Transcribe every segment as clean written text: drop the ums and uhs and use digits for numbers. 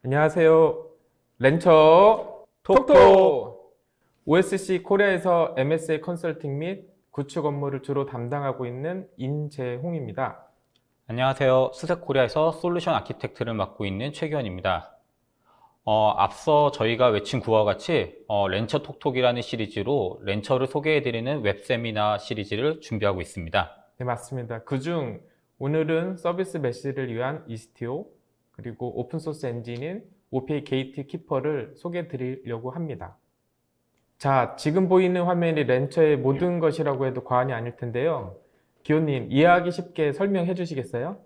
안녕하세요. 렌처 톡톡! OSC 코리아에서 MSA 컨설팅 및 구축 업무를 주로 담당하고 있는 임재홍입니다. 안녕하세요. 스색코리아에서 솔루션 아키텍트를 맡고 있는 최기원입니다. 앞서 저희가 외친 구와 같이 렌처 톡톡이라는 시리즈로 렌처를 소개해드리는 웹세미나 시리즈를 준비하고 있습니다. 네, 맞습니다. 그중 오늘은 서비스 메시를 위한 이스티오, 그리고 오픈소스 엔진인 OPA 게이트 키퍼를 소개해 드리려고 합니다. 자, 지금 보이는 화면이 렌처의 모든 것이라고 해도 과언이 아닐 텐데요. 기호님, 이해하기 쉽게 설명해 주시겠어요?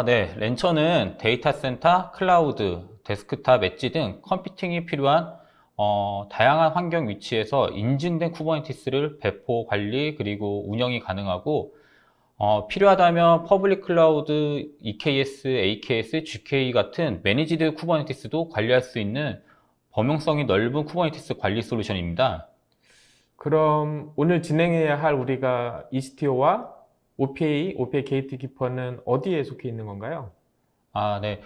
네. 렌처는 데이터 센터, 클라우드, 데스크탑, 엣지 등 컴퓨팅이 필요한 다양한 환경 위치에서 인증된 쿠버네티스를 배포, 관리, 그리고 운영이 가능하고 필요하다면 퍼블릭 클라우드, EKS, AKS, GK 같은 매니지드 쿠버네티스도 관리할 수 있는 범용성이 넓은 쿠버네티스 관리 솔루션입니다. 그럼 오늘 진행해야 할 우리가 이스티오와 OPA 게이트 키퍼는 어디에 속해 있는 건가요? 네.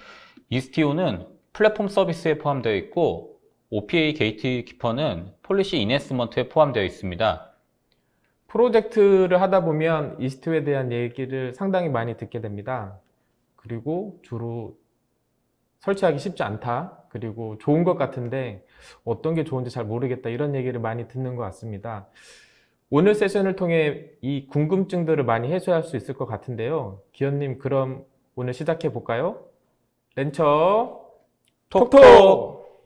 이스티오는 플랫폼 서비스에 포함되어 있고 OPA 게이트 키퍼는 폴리시 인핸스먼트에 포함되어 있습니다. 프로젝트를 하다 보면 이스티오에 대한 얘기를 상당히 많이 듣게 됩니다. 그리고 주로 설치하기 쉽지 않다. 그리고 좋은 것 같은데 어떤 게 좋은지 잘 모르겠다. 이런 얘기를 많이 듣는 것 같습니다. 오늘 세션을 통해 이 궁금증들을 많이 해소할 수 있을 것 같은데요. 기현님, 그럼 오늘 시작해 볼까요? 렌처 톡톡!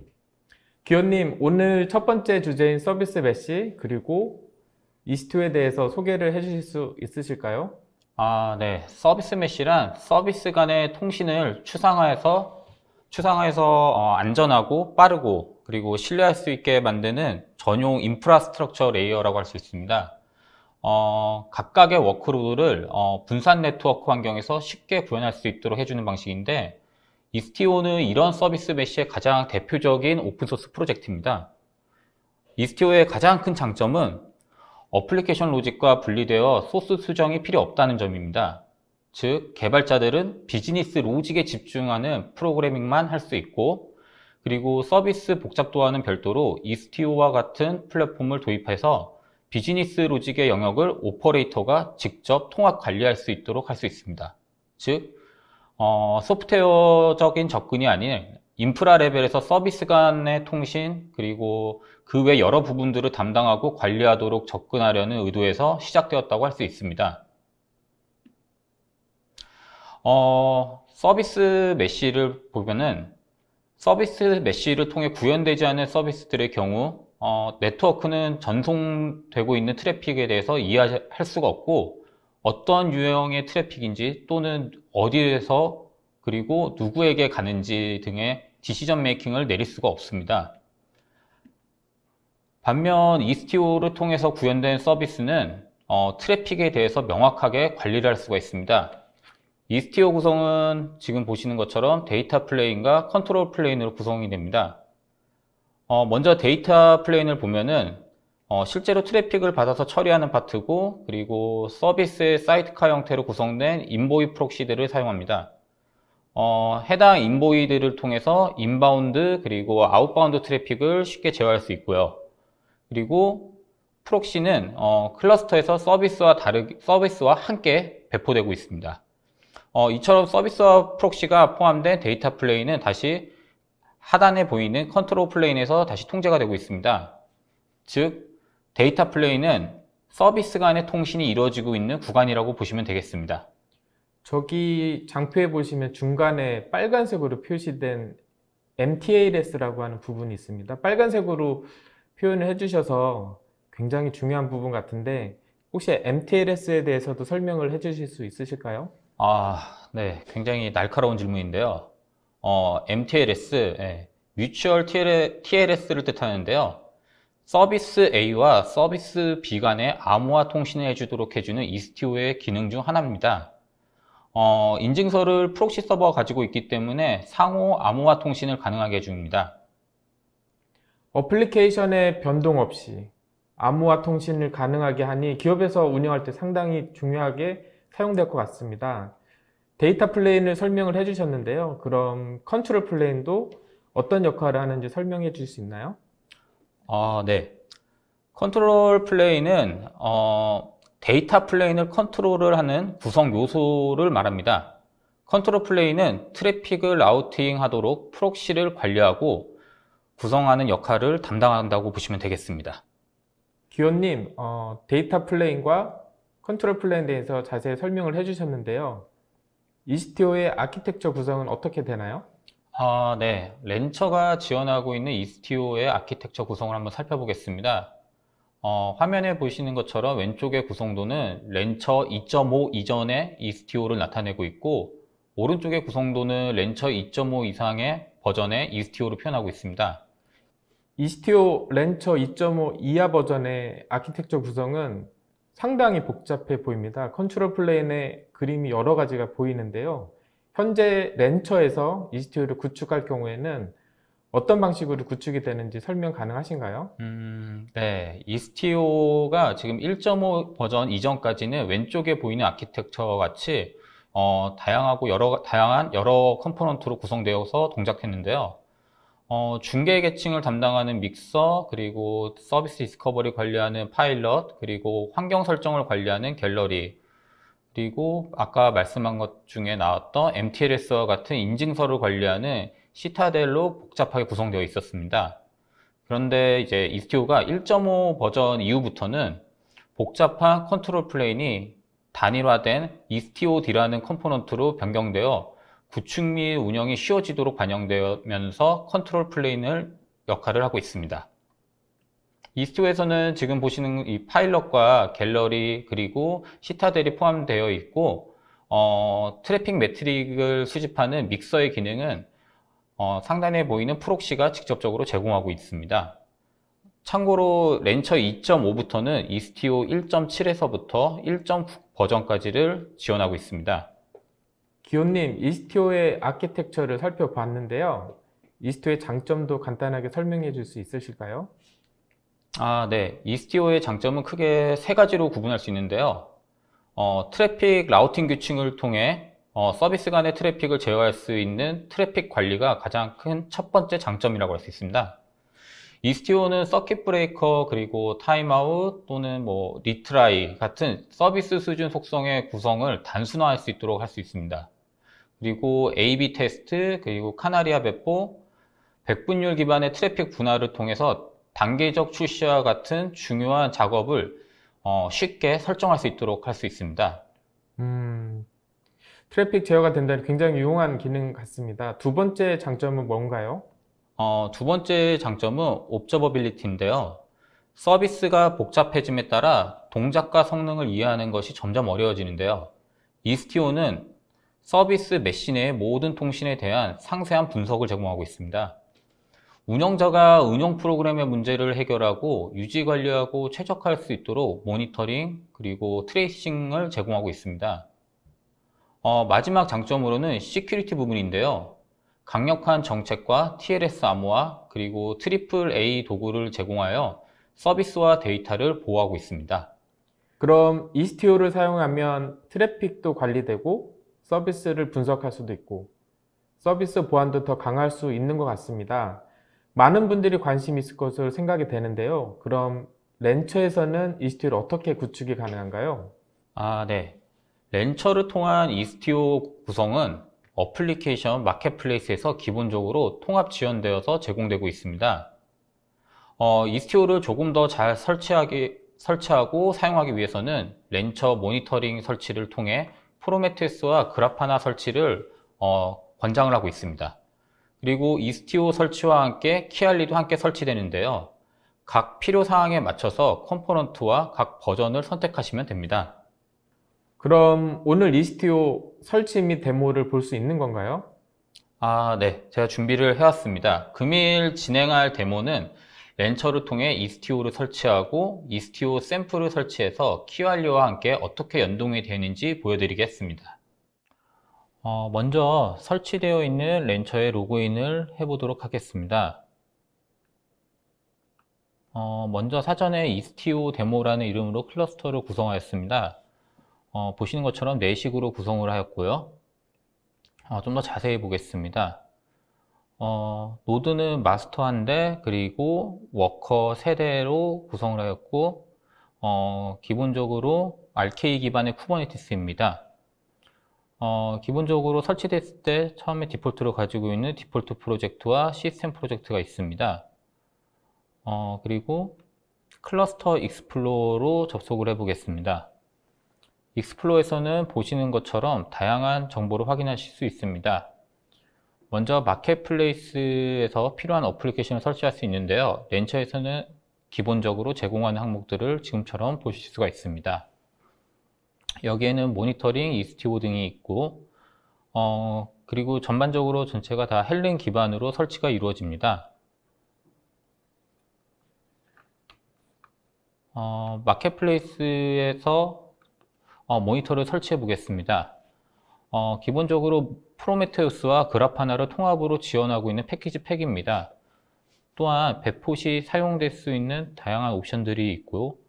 기현님, 오늘 첫 번째 주제인 서비스 메시 그리고 이스티오에 대해서 소개를 해주실 수 있으실까요? 네. 서비스 메시란 서비스 간의 통신을 추상화해서 안전하고 빠르고 그리고 신뢰할 수 있게 만드는 전용 인프라스트럭처 레이어라고 할 수 있습니다. 각각의 워크로드를 분산 네트워크 환경에서 쉽게 구현할 수 있도록 해주는 방식인데 이스티오는 이런 서비스 메시의 가장 대표적인 오픈소스 프로젝트입니다. 이스티오의 가장 큰 장점은 어플리케이션 로직과 분리되어 소스 수정이 필요 없다는 점입니다. 즉, 개발자들은 비즈니스 로직에 집중하는 프로그래밍만 할 수 있고, 그리고 서비스 복잡도와는 별도로 이스티오와 같은 플랫폼을 도입해서 비즈니스 로직의 영역을 오퍼레이터가 직접 통합 관리할 수 있도록 할 수 있습니다. 즉, 소프트웨어적인 접근이 아닌 인프라 레벨에서 서비스 간의 통신, 그리고 그 외 여러 부분들을 담당하고 관리하도록 접근하려는 의도에서 시작되었다고 할 수 있습니다. 서비스 메시를 보면은 서비스 메시를 통해 구현되지 않은 서비스들의 경우 네트워크는 전송되고 있는 트래픽에 대해서 이해할 수가 없고 어떤 유형의 트래픽인지 또는 어디에서 그리고 누구에게 가는지 등의 디시전 메이킹을 내릴 수가 없습니다. 반면 이스티오를 통해서 구현된 서비스는 트래픽에 대해서 명확하게 관리를 할 수가 있습니다. 이스티오 구성은 지금 보시는 것처럼 데이터 플레인과 컨트롤 플레인으로 구성이 됩니다. 먼저 데이터 플레인을 보면은 실제로 트래픽을 받아서 처리하는 파트고 그리고 서비스의 사이트카 형태로 구성된 인보이 프록시들을 사용합니다. 해당 인보이들을 통해서 인바운드 그리고 아웃바운드 트래픽을 쉽게 제어할 수 있고요. 그리고 프록시는 클러스터에서 서비스와 함께 배포되고 있습니다. 이처럼 서비스와 프록시가 포함된 데이터 플레인은 다시 하단에 보이는 컨트롤 플레인에서 다시 통제가 되고 있습니다. 즉, 데이터 플레인은 서비스 간의 통신이 이루어지고 있는 구간이라고 보시면 되겠습니다. 저기 장표에 보시면 중간에 빨간색으로 표시된 MTLS라고 하는 부분이 있습니다. 빨간색으로 표현을 해주셔서 굉장히 중요한 부분 같은데 혹시 MTLS에 대해서도 설명을 해주실 수 있으실까요? 네. 굉장히 날카로운 질문인데요. MTLS, Mutual TLS를 뜻하는데요. 서비스 A와 서비스 B 간에 암호화 통신을 해주도록 해주는 이스티오의 기능 중 하나입니다. 인증서를 프록시 서버가 가지고 있기 때문에 상호 암호화 통신을 가능하게 해줍니다. 어플리케이션의 변동 없이 암호화 통신을 가능하게 하니 기업에서 운영할 때 상당히 중요하게 사용될 것 같습니다. 데이터 플레인을 설명을 해주셨는데요. 그럼 컨트롤 플레인도 어떤 역할을 하는지 설명해 줄 수 있나요? 네. 컨트롤 플레인은 데이터 플레인을 컨트롤을 하는 구성 요소를 말합니다. 컨트롤 플레인은 트래픽을 라우팅 하도록 프록시를 관리하고 구성하는 역할을 담당한다고 보시면 되겠습니다. 기호님, 데이터 플레인과 컨트롤 플레인에 대해서 자세히 설명을 해주셨는데요. 이스티오의 아키텍처 구성은 어떻게 되나요? 네. 렌처가 지원하고 있는 이스티오의 아키텍처 구성을 한번 살펴보겠습니다. 화면에 보시는 것처럼 왼쪽의 구성도는 렌처 2.5 이전의 이스티오를 나타내고 있고, 오른쪽의 구성도는 렌처 2.5 이상의 버전의 이스티오를 표현하고 있습니다. 이스티오 렌처 2.5 이하 버전의 아키텍처 구성은 상당히 복잡해 보입니다. 컨트롤 플레인에 그림이 여러 가지가 보이는데요. 현재 렌처에서 이스티오를 구축할 경우에는 어떤 방식으로 구축이 되는지 설명 가능하신가요? 네. 이스티오가 지금 1.5 버전 이전까지는 왼쪽에 보이는 아키텍처와 같이 다양한 여러 컴포넌트로 구성되어서 동작했는데요. 중계 계층을 담당하는 믹서, 그리고 서비스 디스커버리 관리하는 파일럿, 그리고 환경 설정을 관리하는 갤러리, 그리고 아까 말씀한 것 중에 나왔던 MTLS와 같은 인증서를 관리하는 시타델로 복잡하게 구성되어 있었습니다. 그런데 이제 이스티오가 1.5 버전 이후부터는 복잡한 컨트롤 플레인이 단일화된 이스티오D라는 컴포넌트로 변경되어 구축 및 운영이 쉬워지도록 반영되면서 컨트롤 플레인을 역할을 하고 있습니다. 이스티오에서는 지금 보시는 이 파일럿과 갤러리 그리고 시타델이 포함되어 있고, 트래픽 매트릭을 수집하는 믹서의 기능은 상단에 보이는 프록시가 직접적으로 제공하고 있습니다. 참고로 렌처 2.5부터는 이스티오 1.7에서부터 1.9 버전까지를 지원하고 있습니다. 기호님, 이스티오의 아키텍처를 살펴봤는데요. 이스티오의 장점도 간단하게 설명해 줄 수 있으실까요? 네. 이스티오의 장점은 크게 세 가지로 구분할 수 있는데요. 트래픽 라우팅 규칙을 통해 서비스 간의 트래픽을 제어할 수 있는 트래픽 관리가 가장 큰 첫 번째 장점이라고 할 수 있습니다. 이스티오는 서킷 브레이커, 그리고 타임아웃 또는 리트라이 같은 서비스 수준 속성의 구성을 단순화할 수 있도록 할 수 있습니다. 그리고 A/B 테스트, 그리고 카나리아 배포, 백분율 기반의 트래픽 분할을 통해서 단계적 출시와 같은 중요한 작업을 쉽게 설정할 수 있도록 할 수 있습니다. 트래픽 제어가 된다는 굉장히 유용한 기능 같습니다. 두 번째 장점은 뭔가요? 두 번째 장점은 옵저버빌리티인데요. 서비스가 복잡해짐에 따라 동작과 성능을 이해하는 것이 점점 어려워지는데요. 이스티오는 서비스 메시 내의 모든 통신에 대한 상세한 분석을 제공하고 있습니다. 운영자가 운영 프로그램의 문제를 해결하고 유지 관리하고 최적화할 수 있도록 모니터링 그리고 트레이싱을 제공하고 있습니다. 마지막 장점으로는 시큐리티 부분인데요. 강력한 정책과 TLS 암호화 그리고 트리플 A 도구를 제공하여 서비스와 데이터를 보호하고 있습니다. 그럼 이스티오를 사용하면 트래픽도 관리되고 서비스를 분석할 수도 있고 서비스 보안도 더 강할 수 있는 것 같습니다. 많은 분들이 관심이 있을 것으로 생각이 되는데요. 그럼 렌처에서는 이스티오를 어떻게 구축이 가능한가요? 네. 렌처를 통한 이스티오 구성은 어플리케이션 마켓플레이스에서 기본적으로 통합 지원되어서 제공되고 있습니다. 이스티오를 조금 더 잘 설치하고 사용하기 위해서는 렌처 모니터링 설치를 통해 프로메테우스와 그라파나 설치를 권장을 하고 있습니다. 그리고 이스티오 설치와 함께 키알리도 함께 설치되는데요. 각 필요 사항에 맞춰서 컴포넌트와 각 버전을 선택하시면 됩니다. 그럼 오늘 이스티오 설치 및 데모를 볼 수 있는 건가요? 네. 제가 준비를 해왔습니다. 금일 진행할 데모는 렌처를 통해 이스티오를 설치하고 이스티오 샘플을 설치해서 키완료와 함께 어떻게 연동이 되는지 보여드리겠습니다. 먼저 설치되어 있는 렌처에 로그인을 해보도록 하겠습니다. 먼저 사전에 이스티오 데모라는 이름으로 클러스터를 구성하였습니다. 보시는 것처럼 내식으로 구성을 하였고요. 좀 더 자세히 보겠습니다. 노드는 마스터 한 대, 그리고 워커 3대로 구성을 하였고, 기본적으로 RK 기반의 쿠버네티스입니다. 기본적으로 설치됐을 때 처음에 디폴트로 가지고 있는 디폴트 프로젝트와 시스템 프로젝트가 있습니다. 그리고 클러스터 익스플로어로 접속을 해 보겠습니다. 익스플로어에서는 보시는 것처럼 다양한 정보를 확인하실 수 있습니다. 먼저 마켓플레이스에서 필요한 어플리케이션을 설치할 수 있는데요. 렌처에서는 기본적으로 제공하는 항목들을 지금처럼 보실 수가 있습니다. 여기에는 모니터링, 이스티오 등이 있고, 그리고 전반적으로 전체가 다 헬렌 기반으로 설치가 이루어집니다. 마켓플레이스에서 모니터를 설치해 보겠습니다. 기본적으로 프로메테우스와 그라파나를 통합으로 지원하고 있는 패키지 팩입니다. 또한 배포 시 사용될 수 있는 다양한 옵션들이 있고,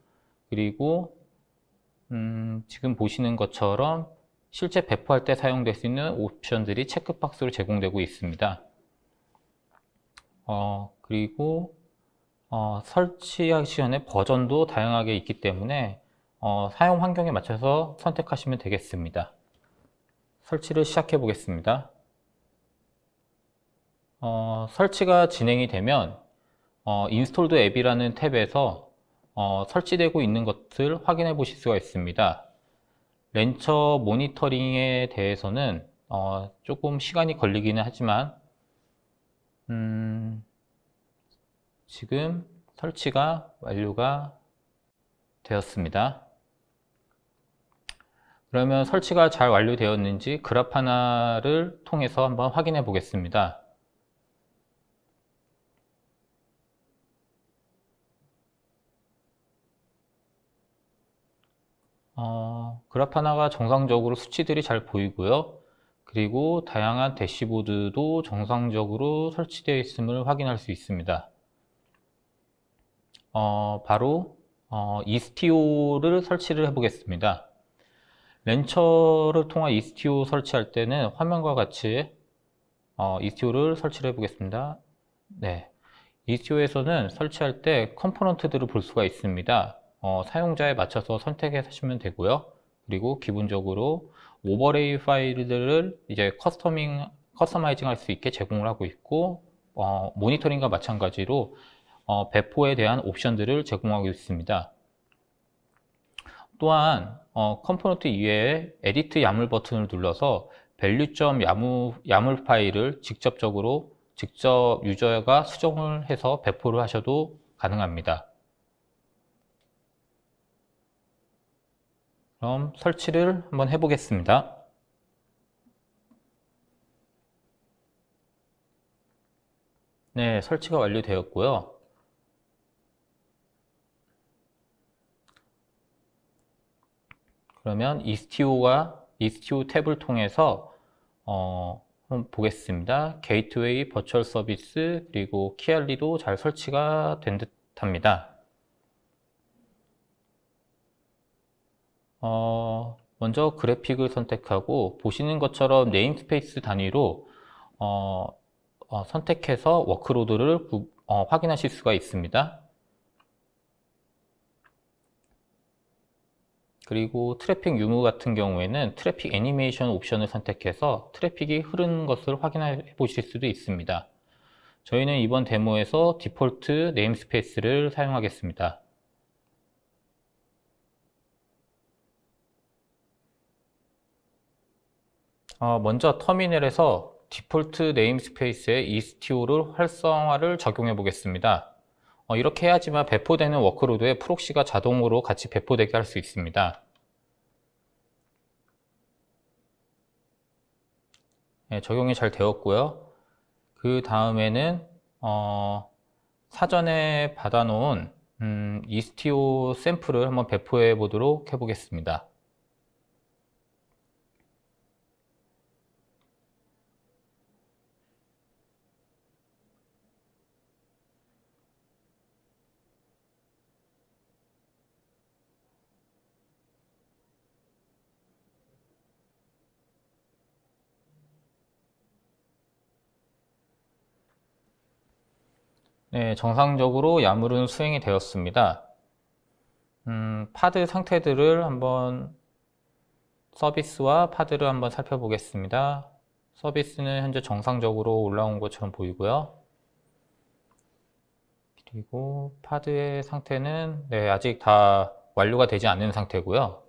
그리고 지금 보시는 것처럼 실제 배포할 때 사용될 수 있는 옵션들이 체크박스로 제공되고 있습니다. 그리고 설치하기 전에 버전도 다양하게 있기 때문에 사용 환경에 맞춰서 선택하시면 되겠습니다. 설치를 시작해 보겠습니다. 설치가 진행이 되면 인스톨드 앱이라는 탭에서 설치되고 있는 것을 확인해 보실 수가 있습니다. 렌처 모니터링에 대해서는 조금 시간이 걸리기는 하지만 지금 설치가 완료가 되었습니다. 그러면 설치가 잘 완료되었는지 그라파나를 통해서 한번 확인해 보겠습니다. 그라파나가 정상적으로 수치들이 잘 보이고요. 그리고 다양한 대시보드도 정상적으로 설치되어 있음을 확인할 수 있습니다. 바로 이스티오를 설치를 해 보겠습니다. 렌처를 통한 이스티오 설치할 때는 화면과 같이 이스티오를 설치를 해 보겠습니다. 네, 이스티오에서는 설치할 때 컴포넌트들을 볼 수가 있습니다. 사용자에 맞춰서 선택하시면 되고요. 그리고 기본적으로 오버레이 파일들을 이제 커스터마이징 할 수 있게 제공을 하고 있고, 모니터링과 마찬가지로 배포에 대한 옵션들을 제공하고 있습니다. 또한 컴포넌트 이외에 에디트 야물 버튼을 눌러서 밸류.야물 파일을 직접 유저가 수정을 해서 배포를 하셔도 가능합니다. 그럼 설치를 한번 해보겠습니다. 네, 설치가 완료되었고요. 그러면 이스티오 탭을 통해서 한번 보겠습니다. 게이트웨이, 버추얼 서비스, 그리고 키알리도 잘 설치가 된 듯합니다. 먼저 그래픽을 선택하고 보시는 것처럼 네임스페이스 단위로 선택해서 워크로드를 확인하실 수가 있습니다. 그리고 트래픽 유무 같은 경우에는 트래픽 애니메이션 옵션을 선택해서 트래픽이 흐르는 것을 확인해 보실 수도 있습니다. 저희는 이번 데모에서 디폴트 네임스페이스를 사용하겠습니다. 먼저 터미널에서 디폴트 네임스페이스의 이스티오를 활성화를 적용해 보겠습니다. 이렇게 해야지만 배포되는 워크로드에 프록시가 자동으로 같이 배포되게 할 수 있습니다. 네, 적용이 잘 되었고요. 그 다음에는 사전에 받아놓은 이스티오 샘플을 한번 배포해 보도록 해보겠습니다. 네, 정상적으로 야물은 수행이 되었습니다. 파드 상태들을 한번 서비스와 파드를 한번 살펴보겠습니다. 서비스는 현재 정상적으로 올라온 것처럼 보이고요. 그리고 파드의 상태는 네, 아직 다 완료가 되지 않은 상태고요.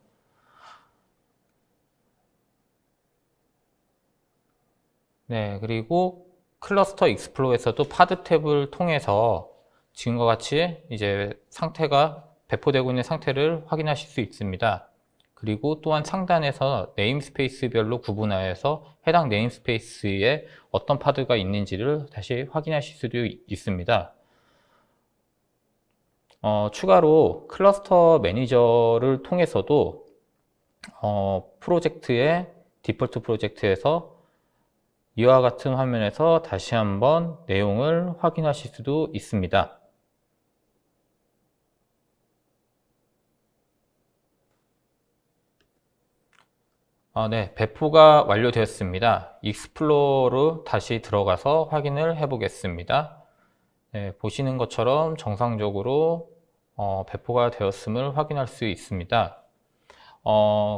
네, 그리고 클러스터 익스플로어에서도 파드 탭을 통해서 지금과 같이 이제 상태가 배포되고 있는 상태를 확인하실 수 있습니다. 그리고 또한 상단에서 네임스페이스별로 구분하여서 해당 네임스페이스에 어떤 파드가 있는지를 다시 확인하실 수도 있습니다. 추가로 클러스터 매니저를 통해서도 프로젝트의 디폴트 프로젝트에서 이와 같은 화면에서 다시 한번 내용을 확인하실 수도 있습니다. 네, 배포가 완료되었습니다. 익스플로어로 다시 들어가서 확인을 해 보겠습니다. 네, 보시는 것처럼 정상적으로 배포가 되었음을 확인할 수 있습니다.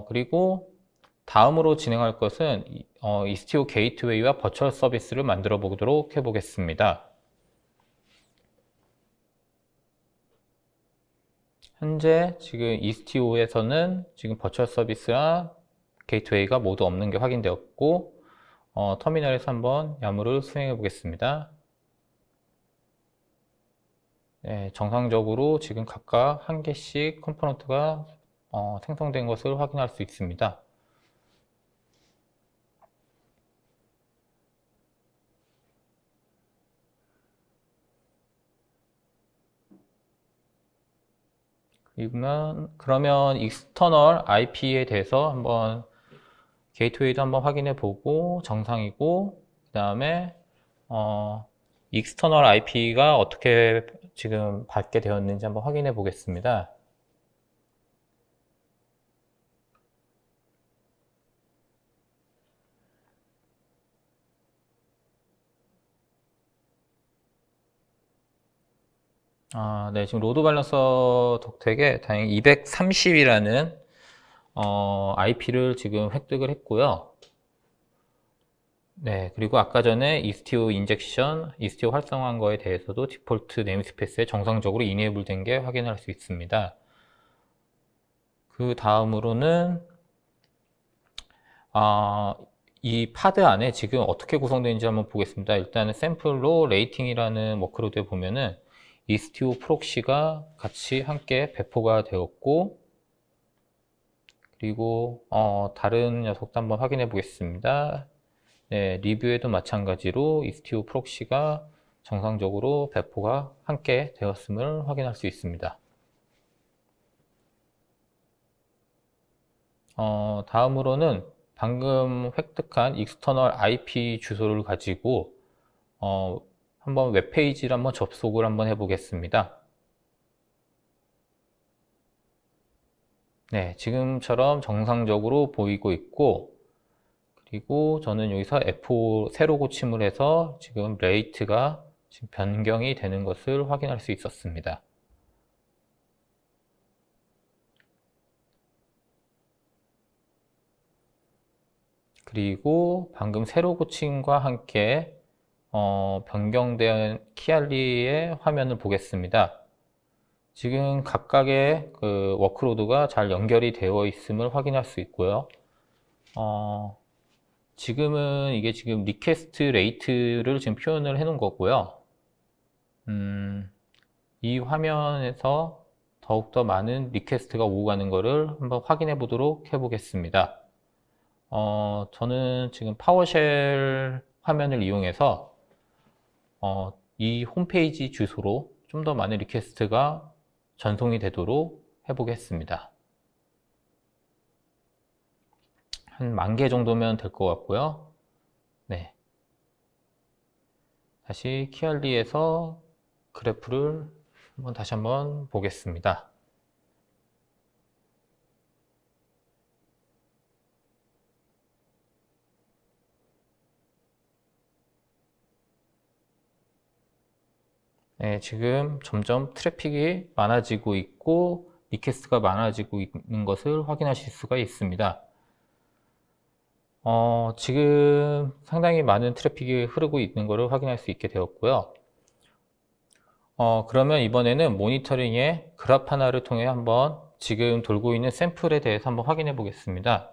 그리고 다음으로 진행할 것은 이스티오 게이트웨이와 버추얼 서비스를 만들어 보도록 해보겠습니다. 현재 지금 이스티오에서는 지금 버추얼 서비스와 게이트웨이가 모두 없는 게 확인되었고 터미널에서 한번 야무를 수행해 보겠습니다. 네, 정상적으로 지금 각각 한 개씩 컴포넌트가 생성된 것을 확인할 수 있습니다. 그러면 익스터널 IP에 대해서 한번 게이트웨이도 한번 확인해 보고 정상이고 그 다음에 익스터널 IP가 어떻게 지금 받게 되었는지 한번 확인해 보겠습니다. 네, 지금 로드 밸런서 덕택에 다행히 230이라는 IP를 지금 획득을 했고요. 네, 그리고 아까 전에 이스티오 인젝션, 이스티오 활성화한 거에 대해서도 디폴트 네임스페이스에 정상적으로 이네이블 된 게 확인할 수 있습니다. 그 다음으로는 이 파드 안에 지금 어떻게 구성되는지 한번 보겠습니다. 일단은 샘플로 레이팅이라는 워크로드에 보면은 이스티오 프록시가 같이 함께 배포가 되었고 그리고 다른 녀석도 한번 확인해 보겠습니다. 네, 리뷰에도 마찬가지로 이스티오 프록시가 정상적으로 배포가 함께 되었음을 확인할 수 있습니다. 다음으로는 방금 획득한 익스터널 IP 주소를 가지고 한번 웹페이지를 한번 접속을 한번 해보겠습니다. 네, 지금처럼 정상적으로 보이고 있고 그리고 저는 여기서 F5 새로 고침을 해서 지금 레이트가 지금 변경이 되는 것을 확인할 수 있었습니다. 그리고 방금 새로 고침과 함께 변경된 키알리의 화면을 보겠습니다. 지금 각각의 그 워크로드가 잘 연결이 되어 있음을 확인할 수 있고요. 지금은 이게 지금 리퀘스트 레이트를 지금 표현을 해 놓은 거고요. 이 화면에서 더욱더 많은 리퀘스트가 오고 가는 것을 한번 확인해 보도록 해 보겠습니다. 저는 지금 파워쉘 화면을 이용해서 이 홈페이지 주소로 좀 더 많은 리퀘스트가 전송이 되도록 해보겠습니다. 한 10,000개 정도면 될 것 같고요. 네. 다시 키알리에서 그래프를 다시 한번 보겠습니다. 네, 지금 점점 트래픽이 많아지고 있고 리퀘스트가 많아지고 있는 것을 확인하실 수가 있습니다. 지금 상당히 많은 트래픽이 흐르고 있는 것을 확인할 수 있게 되었고요. 그러면 이번에는 모니터링의 그래프 하나를 통해 한번 지금 돌고 있는 샘플에 대해서 한번 확인해 보겠습니다.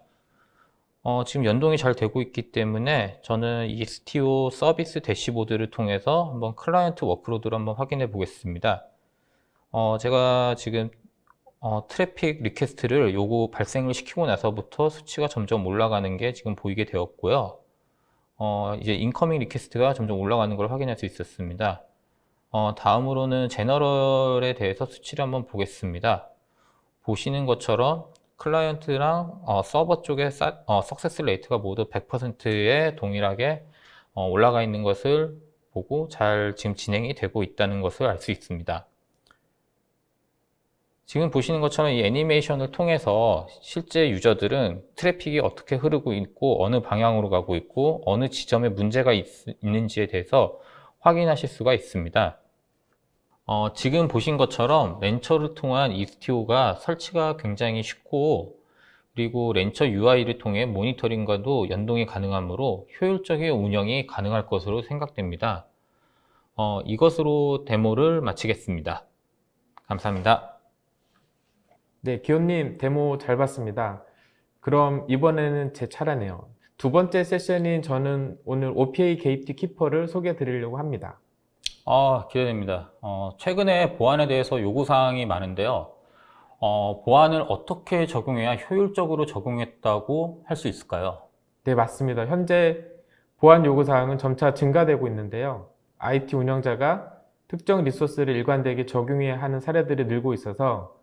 지금 연동이 잘 되고 있기 때문에 저는 이 istio 서비스 대시보드를 통해서 한번 클라이언트 워크로드를 한번 확인해 보겠습니다. 제가 지금 트래픽 리퀘스트를 요거 발생을 시키고 나서부터 수치가 점점 올라가는 게 지금 보이게 되었고요. 이제 인커밍 리퀘스트가 점점 올라가는 걸 확인할 수 있었습니다. 다음으로는 제너럴에 대해서 수치를 한번 보겠습니다. 보시는 것처럼 클라이언트랑 서버 쪽의 석세스 레이트가 모두 100%에 동일하게 올라가 있는 것을 보고 잘 지금 진행이 되고 있다는 것을 알 수 있습니다. 지금 보시는 것처럼 이 애니메이션을 통해서 실제 유저들은 트래픽이 어떻게 흐르고 있고 어느 방향으로 가고 있고 어느 지점에 문제가 있는지에 대해서 확인하실 수가 있습니다. 지금 보신 것처럼 렌처를 통한 istio가 설치가 굉장히 쉽고 그리고 렌처 UI를 통해 모니터링과도 연동이 가능하므로 효율적인 운영이 가능할 것으로 생각됩니다. 이것으로 데모를 마치겠습니다. 감사합니다. 네, 기호님 데모 잘 봤습니다. 그럼 이번에는 제 차례네요. 두 번째 세션인 저는 오늘 OPA 게이트 키퍼를 소개해 드리려고 합니다. 기대됩니다. 최근에 보안에 대해서 요구사항이 많은데요. 보안을 어떻게 적용해야 효율적으로 적용했다고 할 수 있을까요? 네, 맞습니다. 현재 보안 요구사항은 점차 증가되고 있는데요. IT 운영자가 특정 리소스를 일관되게 적용해야 하는 사례들이 늘고 있어서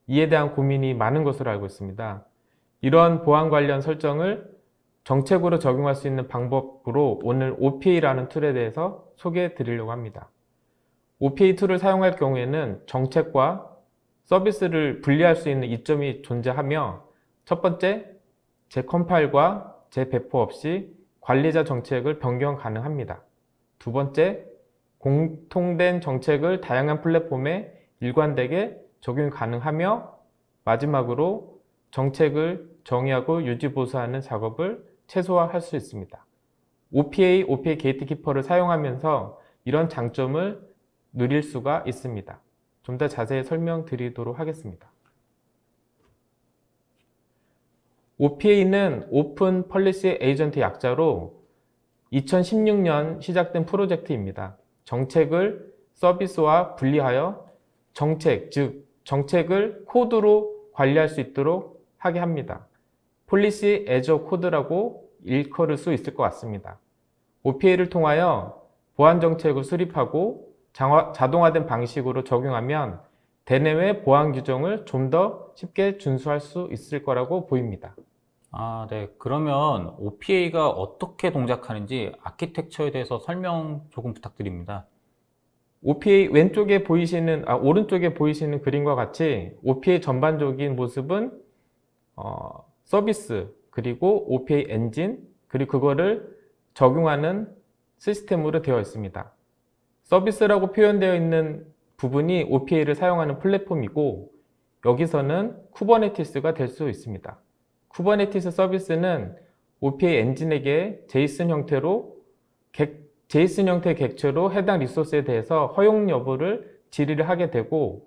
이에 대한 고민이 많은 것으로 알고 있습니다. 이런 보안 관련 설정을 정책으로 적용할 수 있는 방법으로 오늘 OPA라는 툴에 대해서 소개해 드리려고 합니다. OPA 툴을 사용할 경우에는 정책과 서비스를 분리할 수 있는 이점이 존재하며 첫 번째, 재컴파일과 재배포 없이 관리자 정책을 변경 가능합니다. 두 번째, 공통된 정책을 다양한 플랫폼에 일관되게 적용 가능하며 마지막으로 정책을 정의하고 유지 보수하는 작업을 최소화할 수 있습니다. OPA 게이트키퍼를 사용하면서 이런 장점을 누릴 수가 있습니다. 좀 더 자세히 설명드리도록 하겠습니다. OPA는 오픈 폴리시 에이전트 약자로 2016년 시작된 프로젝트입니다. 정책을 서비스와 분리하여 정책을 코드로 관리할 수 있도록 하게 합니다. 폴리시 애저 코드라고 일컬을 수 있을 것 같습니다. OPA를 통하여 보안 정책을 수립하고 자동화된 방식으로 적용하면 대내외 보안 규정을 좀 더 쉽게 준수할 수 있을 거라고 보입니다. 네. 그러면 OPA가 어떻게 동작하는지 아키텍처에 대해서 설명 조금 부탁드립니다. OPA 오른쪽에 보이시는 그림과 같이 OPA 전반적인 모습은 서비스, 그리고 OPA 엔진, 그리고 그거를 적용하는 시스템으로 되어 있습니다. 서비스라고 표현되어 있는 부분이 OPA를 사용하는 플랫폼이고 여기서는 쿠버네티스가 될 수 있습니다. 쿠버네티스 서비스는 OPA 엔진에게 제이슨 형태의 객체로 해당 리소스에 대해서 허용 여부를 질의를 하게 되고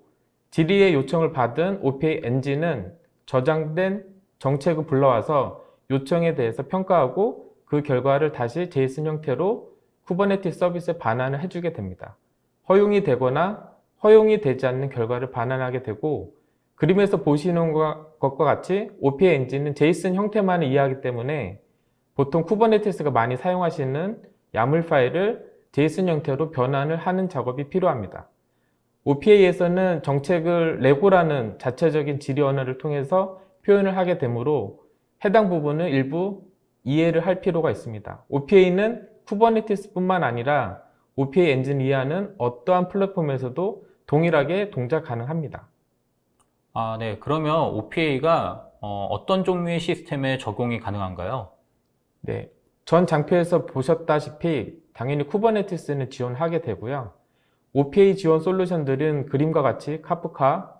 질의의 요청을 받은 OPA 엔진은 저장된 정책을 불러와서 요청에 대해서 평가하고 그 결과를 다시 제이슨 형태로 쿠버네티스 서비스에 반환을 해주게 됩니다. 허용이 되거나 허용이 되지 않는 결과를 반환하게 되고 그림에서 보시는 것과 같이 OPA 엔진은 제이슨 형태만을 이해하기 때문에 보통 쿠버네티스가 많이 사용하시는 야물 파일을 제이슨 형태로 변환을 하는 작업이 필요합니다. OPA에서는 정책을 레고라는 자체적인 질의 언어를 통해서 표현을 하게 되므로 해당 부분을 일부 이해를 할 필요가 있습니다. OPA는 쿠버네티스뿐만 아니라 OPA 엔진을 이해하는 어떠한 플랫폼에서도 동일하게 동작 가능합니다. 네. 그러면 OPA가 어떤 종류의 시스템에 적용이 가능한가요? 네, 전 장표에서 보셨다시피 당연히 쿠버네티스는 지원하게 되고요. OPA 지원 솔루션들은 그림과 같이 카프카,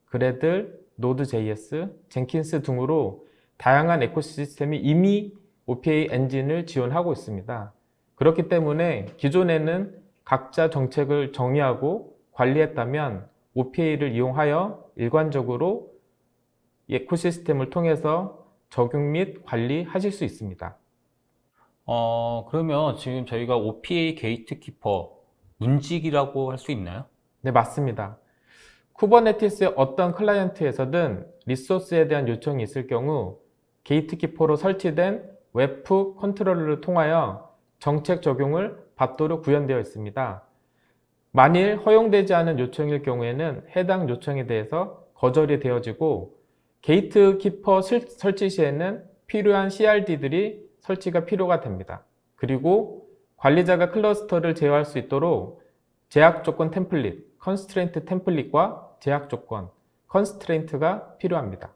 그래들, 노드.js, 젠킨스 등으로 다양한 에코시스템이 이미 OPA 엔진을 지원하고 있습니다. 그렇기 때문에 기존에는 각자 정책을 정의하고 관리했다면 OPA를 이용하여 일관적으로 에코시스템을 통해서 적용 및 관리하실 수 있습니다. 그러면 지금 저희가 OPA 게이트키퍼 문직이라고 할 수 있나요? 네, 맞습니다. 쿠버네티스의 어떤 클라이언트에서든 리소스에 대한 요청이 있을 경우 게이트키퍼로 설치된 웹프 컨트롤러를 통하여 정책 적용을 받도록 구현되어 있습니다. 만일 허용되지 않은 요청일 경우에는 해당 요청에 대해서 거절이 되어지고 게이트키퍼 설치 시에는 필요한 CRD들이 설치가 필요가 됩니다. 그리고 관리자가 클러스터를 제어할 수 있도록 제약 조건 템플릿, 컨스트레인트 템플릿과 제약 조건, 컨스트레인트가 필요합니다.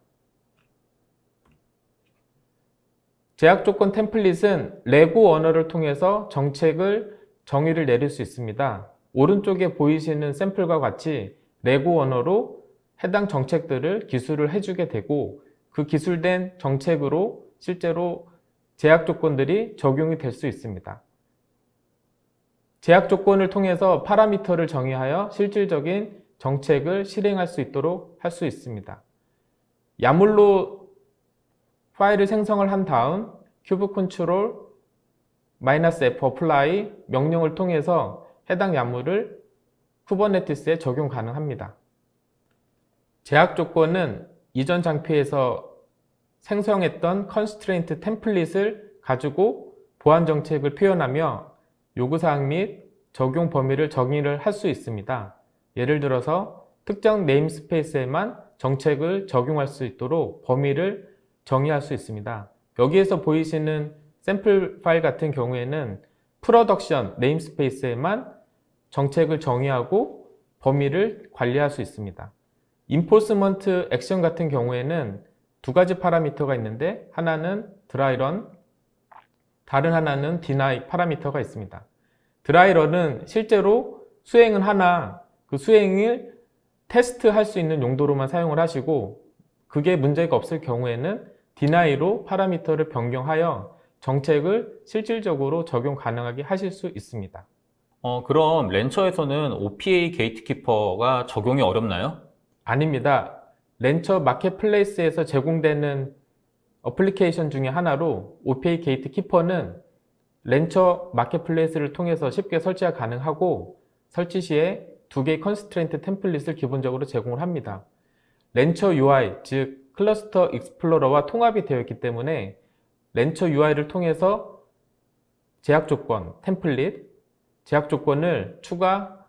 제약 조건 템플릿은 레고 언어를 통해서 정책을 정의를 내릴 수 있습니다. 오른쪽에 보이시는 샘플과 같이 레고 언어로 해당 정책들을 기술을 해주게 되고 그 기술된 정책으로 실제로 제약 조건들이 적용이 될 수 있습니다. 제약 조건을 통해서 파라미터를 정의하여 실질적인 정책을 실행할 수 있도록 할 수 있습니다. 야물로 파일을 생성을 한 다음 큐브 컨트롤 -f apply 명령을 통해서 해당 야물을 쿠버네티스에 적용 가능합니다. 제약 조건은 이전 장피에서 생성했던 컨스트레인트 템플릿을 가지고 보안 정책을 표현하며 요구사항 및 적용 범위를 정의를 할 수 있습니다. 예를 들어서 특정 네임스페이스에만 정책을 적용할 수 있도록 범위를 정의할 수 있습니다. 여기에서 보이시는 샘플 파일 같은 경우에는 프로덕션 네임스페이스에만 정책을 정의하고 범위를 관리할 수 있습니다. 인포스먼트 액션 같은 경우에는 두 가지 파라미터가 있는데 하나는 드라이런, 다른 하나는 deny 파라미터가 있습니다. 드라이런은 실제로 수행은 하나 그 수행을 테스트할 수 있는 용도로만 사용을 하시고 그게 문제가 없을 경우에는 deny로 파라미터를 변경하여 정책을 실질적으로 적용 가능하게 하실 수 있습니다. 그럼 렌처에서는 OPA 게이트키퍼가 적용이 어렵나요? 아닙니다. 렌처 마켓플레이스에서 제공되는 어플리케이션 중에 하나로 OPA 게이트키퍼는 렌처 마켓플레이스를 통해서 쉽게 설치가 가능하고 설치 시에 두 개의 컨스트레인트 템플릿을 기본적으로 제공을 합니다. 렌처 UI, 즉 클러스터 익스플로러와 통합이 되어 있기 때문에 렌처 UI를 통해서 제약 조건, 템플릿, 제약 조건을 추가,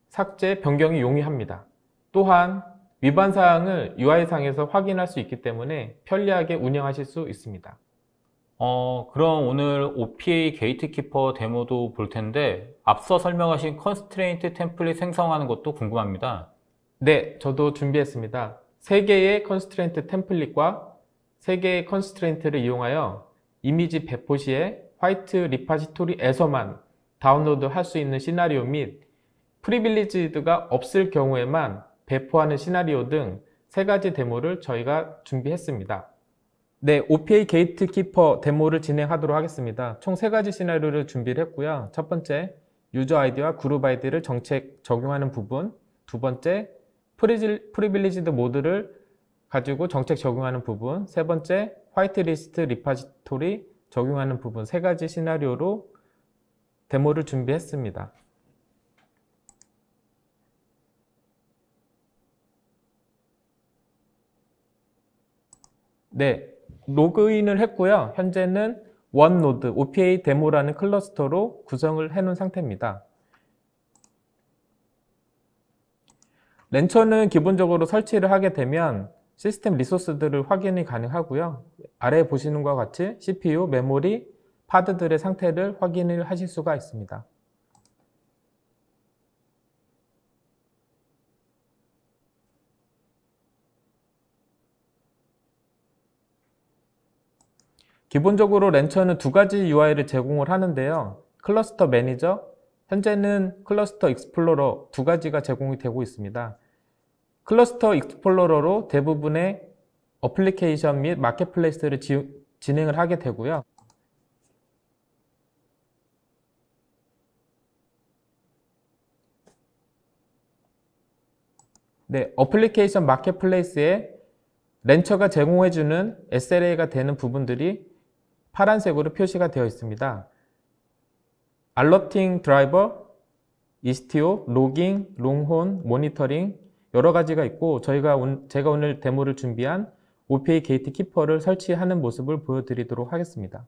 삭제, 변경이 용이합니다. 또한 위반 사항을 UI상에서 확인할 수 있기 때문에 편리하게 운영하실 수 있습니다. 그럼 오늘 OPA 게이트키퍼 데모도 볼 텐데 앞서 설명하신 컨스트레인트 템플릿 생성하는 것도 궁금합니다. 네, 저도 준비했습니다. 3개의 컨스트레인트 템플릿과 3개의 컨스트레인트를 이용하여 이미지 배포 시에 화이트 리파지토리에서만 다운로드 할 수 있는 시나리오 및 프리빌리지드가 없을 경우에만 배포하는 시나리오 등 3가지 데모를 저희가 준비했습니다. 네, OPA 게이트키퍼 데모를 진행하도록 하겠습니다. 총 3가지 시나리오를 준비를 했고요. 첫 번째, 유저 아이디와 그룹 아이디를 정책 적용하는 부분. 두 번째, 프리빌리지드 모드를 가지고 정책 적용하는 부분. 세 번째, 화이트리스트 리파지토리 적용하는 부분. 3가지 시나리오로 데모를 준비했습니다. 네, 로그인을 했고요. 현재는 원노드 OPA 데모라는 클러스터로 구성을 해놓은 상태입니다. 렌처는 기본적으로 설치를 하게 되면 시스템 리소스들을 확인이 가능하고요. 아래에 보시는 것과 같이 CPU, 메모리, 파드들의 상태를 확인을 하실 수가 있습니다. 기본적으로 렌처는 2가지 UI를 제공을 하는데요. 클러스터 매니저, 현재는 클러스터 익스플로러 두 가지가 제공이 되고 있습니다. 클러스터 익스플로러로 대부분의 어플리케이션 및 마켓플레이스를 진행을 하게 되고요. 네, 어플리케이션 마켓플레이스에 렌처가 제공해주는 SLA가 되는 부분들이 파란색으로 표시가 되어 있습니다. 알러팅 드라이버, 이스티오, 로깅, 롱혼, 모니터링 여러 가지가 있고 제가 오늘 데모를 준비한 OPA 게이트키퍼를 설치하는 모습을 보여드리도록 하겠습니다.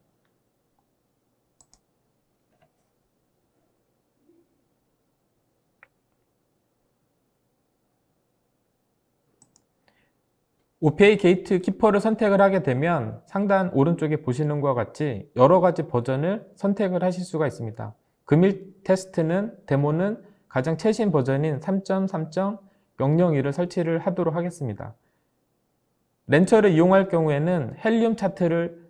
OPA 게이트키퍼를 선택을 하게 되면 상단 오른쪽에 보시는 것과 같이 여러 가지 버전을 선택을 하실 수가 있습니다. 금일 테스트는 데모는 가장 최신 버전인 3.3.001을 설치를 하도록 하겠습니다. 렌처를 이용할 경우에는 헬륨 차트를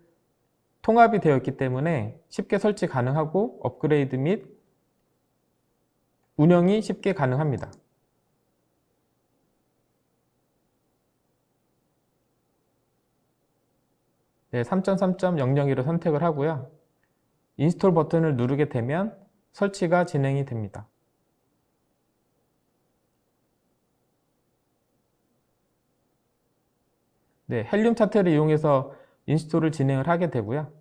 통합이 되어 있기 때문에 쉽게 설치 가능하고 업그레이드 및 운영이 쉽게 가능합니다. 네, 3.3.001을 선택을 하고요. 인스톨 버튼을 누르게 되면 설치가 진행이 됩니다. 네, 헬륨 차트를 이용해서 인스톨을 진행을 하게 되고요.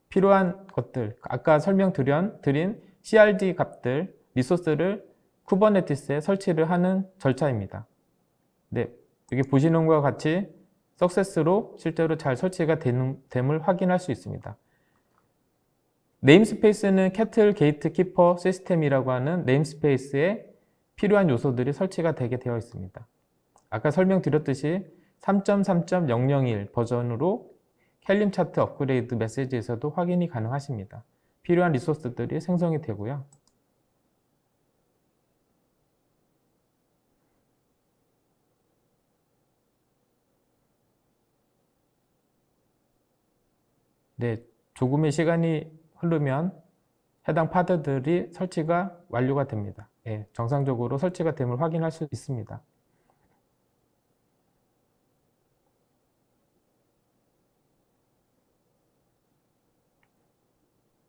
필요한 것들, 아까 설명드린 CRD 값들, 리소스를 쿠버네티스에 설치를 하는 절차입니다. 네, 여기 보시는 것과 같이 석세스로 실제로 잘 설치가 됨을 확인할 수 있습니다. 네임스페이스는 캐틀 게이트 키퍼 시스템이라고 하는 네임스페이스에 필요한 요소들이 설치가 되게 되어 있습니다. 아까 설명드렸듯이 3.3.001 버전으로 헬륨 차트 업그레이드 메시지에서도 확인이 가능하십니다. 필요한 리소스들이 생성이 되고요. 네, 조금의 시간이 흐르면 해당 파드들이 설치가 완료가 됩니다. 네, 정상적으로 설치가 됨을 확인할 수 있습니다.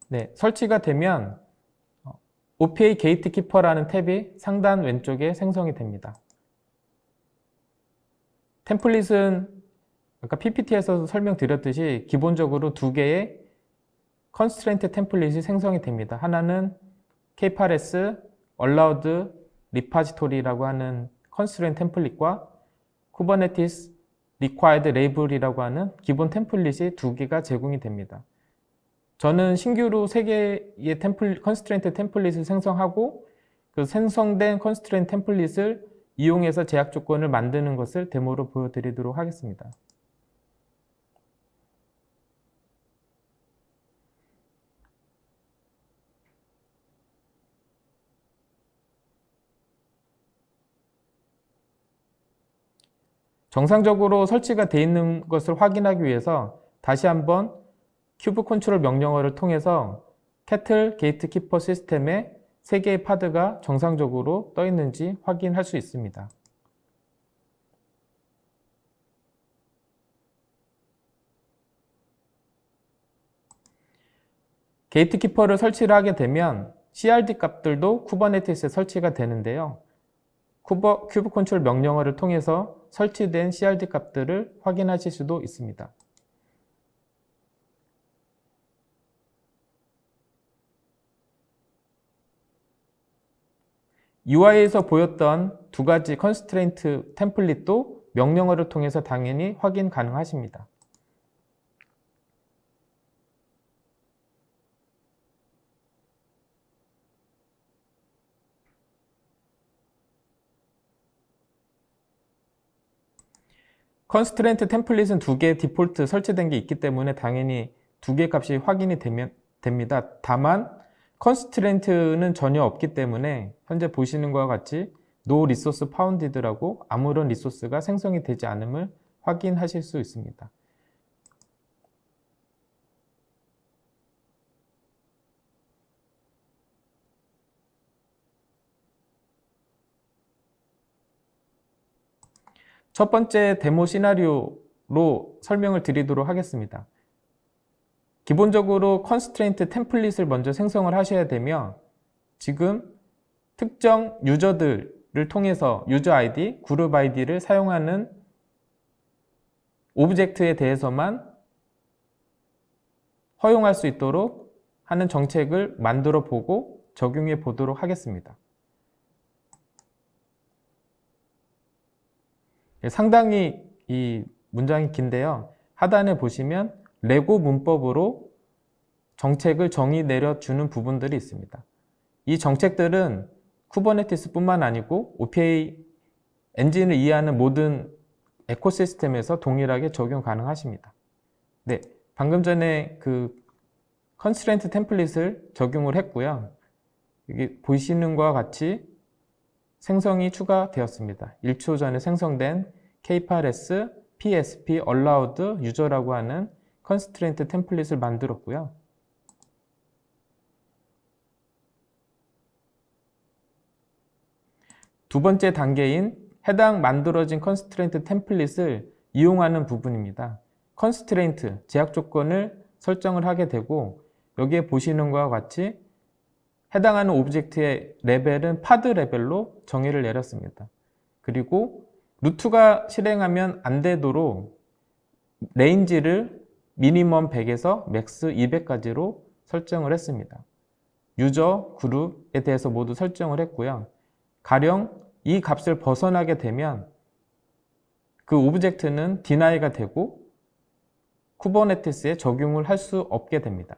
네, 설치가 되면 OPA 게이트키퍼라는 탭이 상단 왼쪽에 생성이 됩니다. 템플릿은 아까 PPT에서 설명드렸듯이 기본적으로 두 개의 컨스트레인트 템플릿이 생성이 됩니다. 하나는 K8s Allowed Repository라고 하는 컨스트레인트 템플릿과 Kubernetes Required Label이라고 하는 기본 템플릿이 두 개가 제공이 됩니다. 저는 신규로 3개의 컨스트레인트 템플릿을 생성하고 그 생성된 컨스트레인트 템플릿을 이용해서 제약 조건을 만드는 것을 데모로 보여드리도록 하겠습니다. 정상적으로 설치가 되어 있는 것을 확인하기 위해서 다시 한번 큐브 컨트롤 명령어를 통해서 캐틀 게이트키퍼 시스템에 3개의 파드가 정상적으로 떠 있는지 확인할 수 있습니다. 게이트키퍼를 설치를 하게 되면 CRD 값들도 쿠버네티스에 설치가 되는데요. 큐브 컨트롤 명령어를 통해서 설치된 CRD 값들을 확인하실 수도 있습니다. UI에서 보였던 두 가지 컨스트레인트 템플릿도 명령어를 통해서 당연히 확인 가능하십니다. 컨스트레인트 템플릿은 두 개의 디폴트 설치된 게 있기 때문에 당연히 두 개의 값이 확인이 됩니다. 다만 컨스트레인트는 전혀 없기 때문에 현재 보시는 것과 같이 No Resource Founded라고 아무런 리소스가 생성이 되지 않음을 확인하실 수 있습니다. 첫 번째 데모 시나리오로 설명을 드리도록 하겠습니다. 기본적으로 컨스트레인트 템플릿을 먼저 생성을 하셔야 되며, 지금 특정 유저들을 통해서 유저 아이디, 그룹 아이디를 사용하는 오브젝트에 대해서만 허용할 수 있도록 하는 정책을 만들어 보고 적용해 보도록 하겠습니다. 상당히 이 문장이 긴데요. 하단에 보시면 레고 문법으로 정책을 정의 내려주는 부분들이 있습니다. 이 정책들은 쿠버네티스뿐만 아니고 OPA 엔진을 이해하는 모든 에코시스템에서 동일하게 적용 가능하십니다. 네, 방금 전에 그 컨스트레인트 템플릿을 적용을 했고요. 여기 보시는 것과 같이 생성이 추가되었습니다. 1초 전에 생성된 K8s PSP Allowed User라고 하는 컨스트레인트 템플릿을 만들었고요. 두 번째 단계인 해당 만들어진 컨스트레인트 템플릿을 이용하는 부분입니다. 컨스트레인트, 제약 조건을 설정을 하게 되고, 여기에 보시는 것과 같이 해당하는 오브젝트의 레벨은 파드 레벨로 정의를 내렸습니다. 그리고 루트가 실행하면 안 되도록 레인지를 미니멈 100에서 맥스 200까지로 설정을 했습니다. 유저, 그룹에 대해서 모두 설정을 했고요. 가령 이 값을 벗어나게 되면 그 오브젝트는 디나이가 되고 쿠버네티스에 적용을 할 수 없게 됩니다.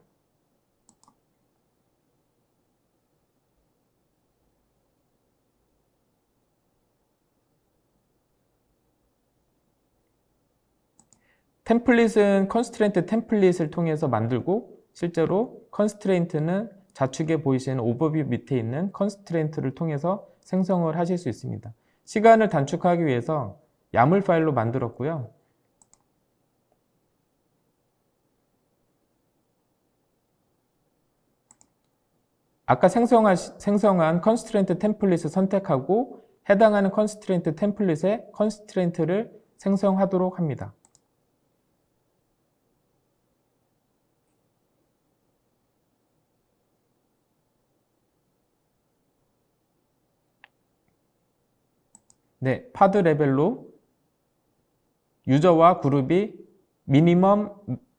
템플릿은 컨스트레인트 템플릿을 통해서 만들고, 실제로 컨스트레인트는 좌측에 보이시는 오버뷰 밑에 있는 컨스트레인트를 통해서 생성을 하실 수 있습니다. 시간을 단축하기 위해서 야물 파일로 만들었고요. 아까 생성한 컨스트레인트 템플릿을 선택하고 해당하는 컨스트레인트 템플릿에 컨스트레인트를 생성하도록 합니다. 네, 파드 레벨로 유저와 그룹이 미니멈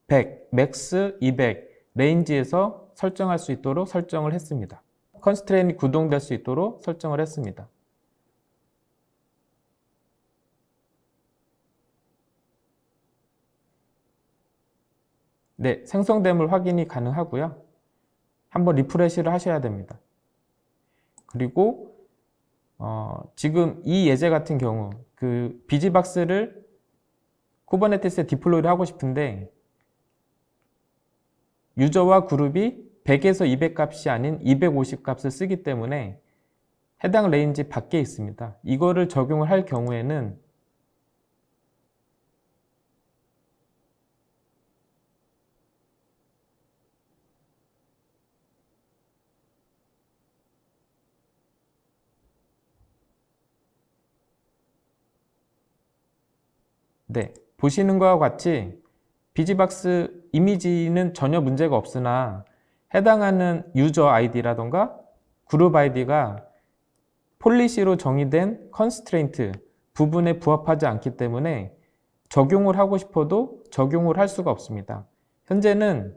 100, 맥스 200 레인지에서 설정할 수 있도록 설정을 했습니다. 컨스트레인이 구동될 수 있도록 설정을 했습니다. 네, 생성됨을 확인이 가능하고요. 한번 리프레시를 하셔야 됩니다. 그리고 지금 이 예제 같은 경우 그 비즈박스를 쿠버네티스에 디플로이를 하고 싶은데 유저와 그룹이 100에서 200 값이 아닌 250 값을 쓰기 때문에 해당 레인지 밖에 있습니다. 이거를 적용을 할 경우에는 네, 보시는 것과 같이 비즈박스 이미지는 전혀 문제가 없으나 해당하는 유저 아이디라던가 그룹 아이디가 폴리시로 정의된 컨스트레인트 부분에 부합하지 않기 때문에 적용을 하고 싶어도 적용을 할 수가 없습니다. 현재는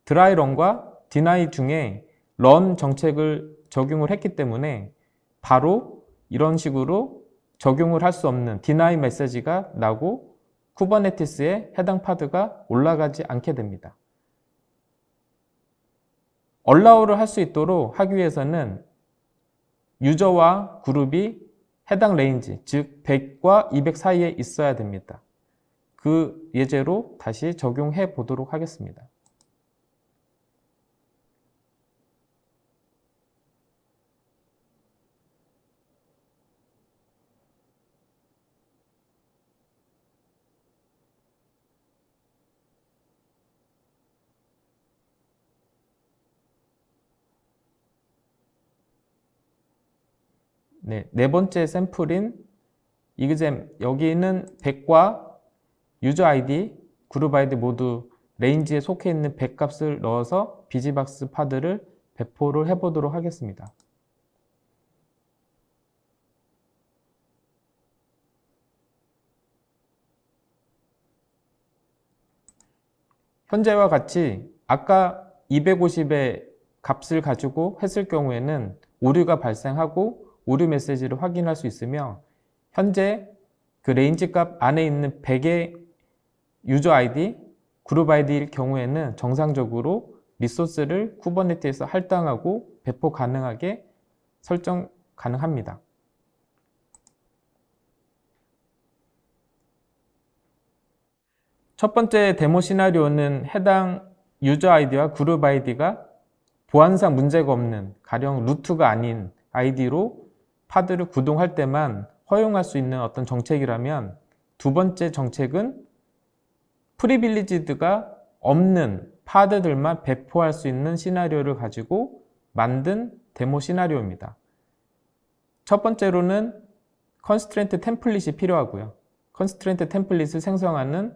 드라이 런과 디나이 중에 런 정책을 적용을 했기 때문에 바로 이런 식으로 적용을 할 수 없는 디나이 메시지가 나고 쿠버네티스에 해당 파드가 올라가지 않게 됩니다. 얼라우를 할 수 있도록 하기 위해서는 유저와 그룹이 해당 레인지, 즉 100과 200 사이에 있어야 됩니다. 그 예제로 다시 적용해 보도록 하겠습니다. 네 번째 샘플인 이그잼 여기는 100과 유저 아이디, 그룹 아이디 모두 레인지에 속해 있는 100 값을 넣어서 비지박스 파드를 배포를 해보도록 하겠습니다. 현재와 같이 아까 250의 값을 가지고 했을 경우에는 오류가 발생하고 오류 메시지를 확인할 수 있으며, 현재 그 레인지 값 안에 있는 100의 유저 아이디, 그룹 아이디일 경우에는 정상적으로 리소스를 쿠버네티스에서 할당하고 배포 가능하게 설정 가능합니다. 첫 번째 데모 시나리오는 해당 유저 아이디와 그룹 아이디가 보안상 문제가 없는, 가령 루트가 아닌 아이디로 파드를 구동할 때만 허용할 수 있는 어떤 정책이라면, 두 번째 정책은 프리빌리지드가 없는 파드들만 배포할 수 있는 시나리오를 가지고 만든 데모 시나리오입니다. 첫 번째로는 컨스트레인트 템플릿이 필요하고요. 컨스트레인트 템플릿을 생성하는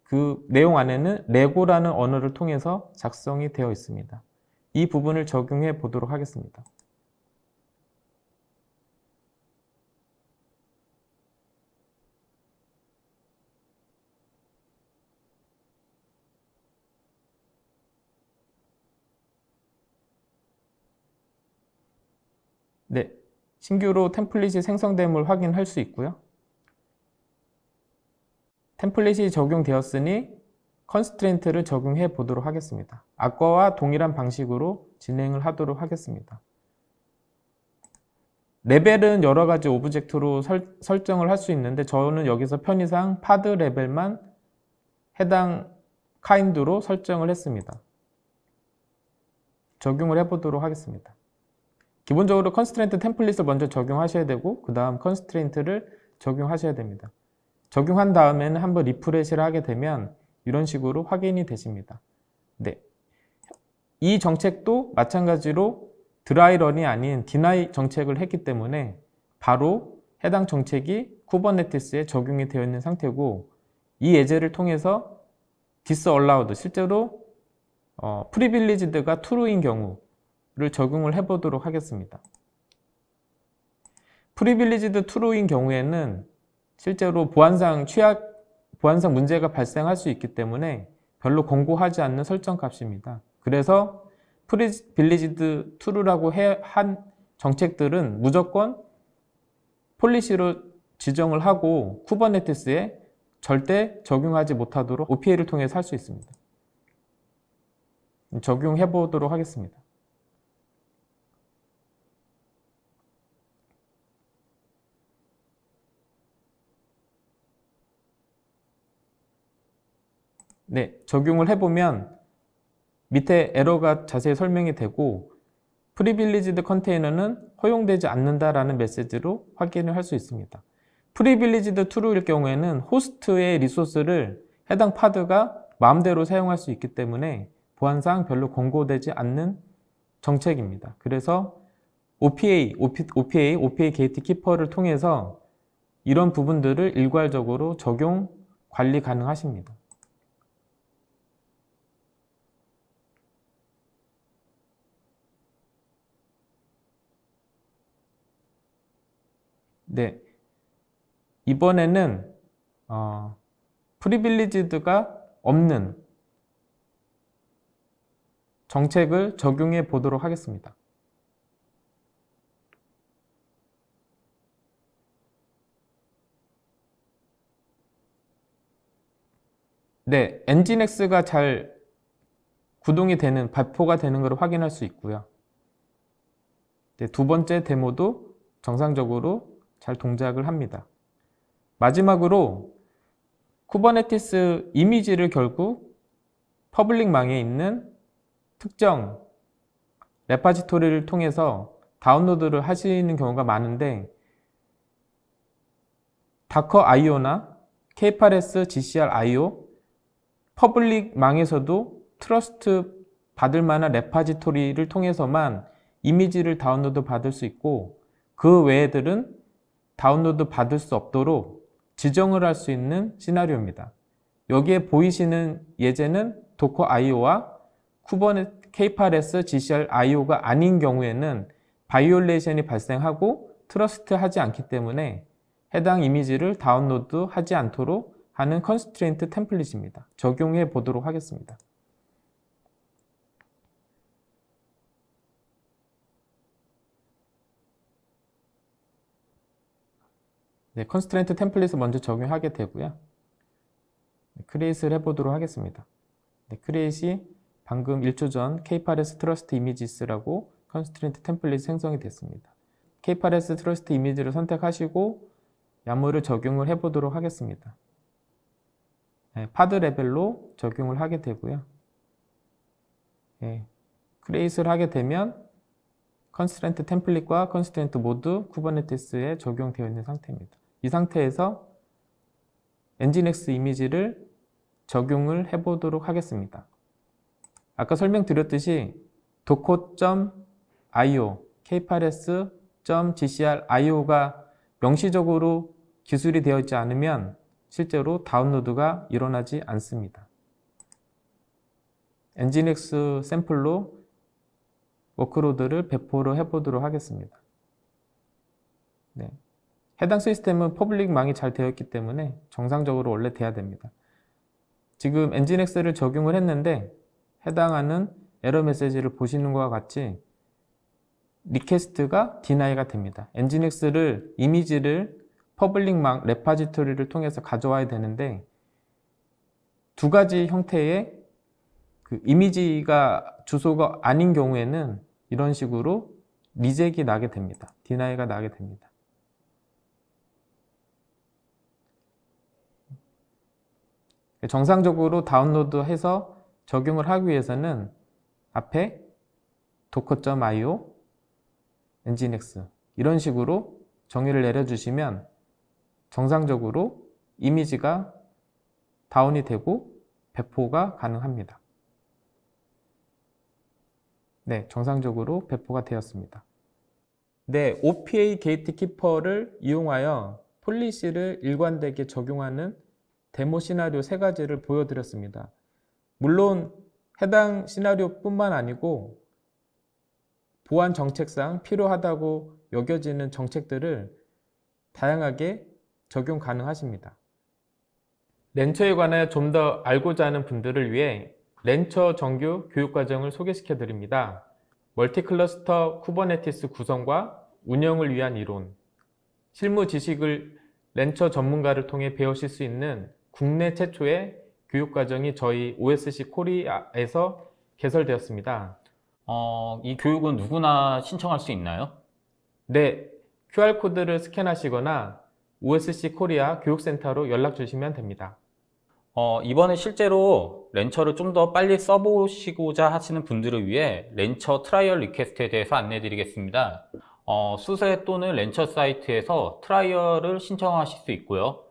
그 내용 안에는 레고라는 언어를 통해서 작성이 되어 있습니다. 이 부분을 적용해 보도록 하겠습니다. 네, 신규로 템플릿이 생성됨을 확인할 수 있고요. 템플릿이 적용되었으니 컨스트레인트를 적용해 보도록 하겠습니다. 아까와 동일한 방식으로 진행을 하도록 하겠습니다. 레벨은 여러 가지 오브젝트로 설정을 할 수 있는데, 저는 여기서 편의상 파드 레벨만 해당 카인드로 설정을 했습니다. 적용을 해 보도록 하겠습니다. 기본적으로 컨스트레인트 템플릿을 먼저 적용하셔야 되고, 그 다음 컨스트레인트를 적용하셔야 됩니다. 적용한 다음에는 한번 리프레시를 하게 되면 이런 식으로 확인이 되십니다. 네. 이 정책도 마찬가지로 드라이런이 아닌 디나이 정책을 했기 때문에 바로 해당 정책이 쿠버네티스에 적용이 되어 있는 상태고, 이 예제를 통해서 disallowed, 실제로 프리빌리지드가 true인 경우를 적용을 해보도록 하겠습니다. 프리빌리지드 true인 경우에는 실제로 보안상 문제가 발생할 수 있기 때문에 별로 권고하지 않는 설정 값입니다. 그래서 프리빌리지드 true라고 한 정책들은 무조건 폴리시로 지정을 하고 쿠버네티스에 절대 적용하지 못하도록 OPA를 통해서 할 수 있습니다. 적용해 보도록 하겠습니다. 네, 적용을 해보면 밑에 에러가 자세히 설명이 되고, 프리빌리지드 컨테이너는 허용되지 않는다라는 메시지로 확인을 할 수 있습니다. 프리빌리지드 true일 경우에는 호스트의 리소스를 해당 파드가 마음대로 사용할 수 있기 때문에 보안상 별로 권고되지 않는 정책입니다. 그래서 OPA 게이트 키퍼를 통해서 이런 부분들을 일괄적으로 적용, 관리 가능하십니다. 네, 이번에는 프리빌리지드가 없는 정책을 적용해 보도록 하겠습니다. 네, 엔진X가 잘 구동이 되는, 발포가 되는 것을 확인할 수 있고요. 네, 두 번째 데모도 정상적으로 잘 동작을 합니다. 마지막으로 쿠버네티스 이미지를 결국 퍼블릭망에 있는 특정 레파지토리를 통해서 다운로드를 하시는 경우가 많은데, 다커 IO나 K8s GCR IO 퍼블릭망에서도 트러스트 받을 만한 레파지토리를 통해서만 이미지를 다운로드 받을 수 있고, 그 외에들은 다운로드 받을 수 없도록 지정을 할 수 있는 시나리오입니다. 여기에 보이시는 예제는 도커 IO와 쿠버네티스 K8s GCR IO가 아닌 경우에는 바이올레이션이 발생하고 트러스트하지 않기 때문에 해당 이미지를 다운로드하지 않도록 하는 컨스트레인트 템플릿입니다. 적용해 보도록 하겠습니다. 네, 컨스트레인트 템플릿을 먼저 적용하게 되고요. 크리에이트를 해보도록 하겠습니다. 네, 크리에이트이 방금 1초 전 K8s 트러스트 이미지스라고 컨스트레인트 템플릿이 생성이 됐습니다. K8s 트러스트 이미지를 선택하시고 야무를 적용을 해보도록 하겠습니다. 네, 파드 레벨로 적용을 하게 되고요. 네, 크리에이트를 하게 되면 컨스트레인트 템플릿과 컨스트레인트 모두 쿠버네티스에 적용되어 있는 상태입니다. 이 상태에서 엔진엑스 이미지를 적용을 해보도록 하겠습니다. 아까 설명드렸듯이 docker.io, k8s.gcr.io가 명시적으로 기술이 되어 있지 않으면 실제로 다운로드가 일어나지 않습니다. 엔진엑스 샘플로 워크로드를 배포를 해보도록 하겠습니다. 네. 해당 시스템은 퍼블릭망이 잘 되어 있기 때문에 정상적으로 원래 돼야 됩니다. 지금 엔진엑스를 적용을 했는데 해당하는 에러 메시지를 보시는 것과 같이 리퀘스트가 디나이가 됩니다. 엔진엑스를 이미지를 퍼블릭망 레파지토리를 통해서 가져와야 되는데 두 가지 형태의 그 이미지가 주소가 아닌 경우에는 이런 식으로 리젝이 나게 됩니다. 디나이가 나게 됩니다. 정상적으로 다운로드해서 적용을 하기 위해서는 앞에 docker.io, nginx 이런 식으로 정의를 내려주시면 정상적으로 이미지가 다운이 되고 배포가 가능합니다. 네, 정상적으로 배포가 되었습니다. 네, OPA 게이트키퍼를 이용하여 폴리시를 일관되게 적용하는 데모 시나리오 3가지를 보여드렸습니다. 물론 해당 시나리오뿐만 아니고 보안 정책상 필요하다고 여겨지는 정책들을 다양하게 적용 가능하십니다. 렌처에 관하여 좀 더 알고자 하는 분들을 위해 렌처 정규 교육과정을 소개시켜 드립니다. 멀티클러스터 쿠버네티스 구성과 운영을 위한 이론, 실무 지식을 렌처 전문가를 통해 배우실 수 있는 국내 최초의 교육과정이 저희 OSC 코리아에서 개설되었습니다. 이 교육은 누구나 신청할 수 있나요? 네, QR코드를 스캔하시거나 OSC 코리아 교육센터로 연락 주시면 됩니다. 이번에 실제로 렌처를 좀 더 빨리 써보시고자 하시는 분들을 위해 렌처 트라이얼 리퀘스트에 대해서 안내해 드리겠습니다. 수세 또는 렌처 사이트에서 트라이얼을 신청하실 수 있고요.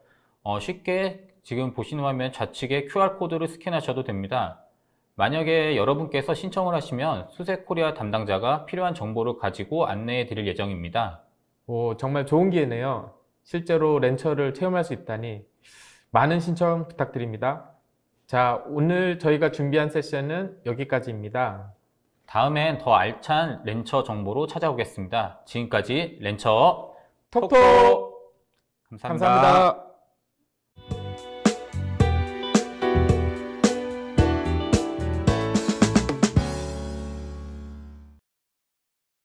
쉽게 지금 보시는 화면 좌측에 QR코드를 스캔하셔도 됩니다. 만약에 여러분께서 신청을 하시면 수세코리아 담당자가 필요한 정보를 가지고 안내해 드릴 예정입니다. 정말 좋은 기회네요. 실제로 렌처를 체험할 수 있다니 많은 신청 부탁드립니다. 자, 오늘 저희가 준비한 세션은 여기까지입니다. 다음엔 더 알찬 렌처 정보로 찾아오겠습니다. 지금까지 렌처 톡톡! 감사합니다.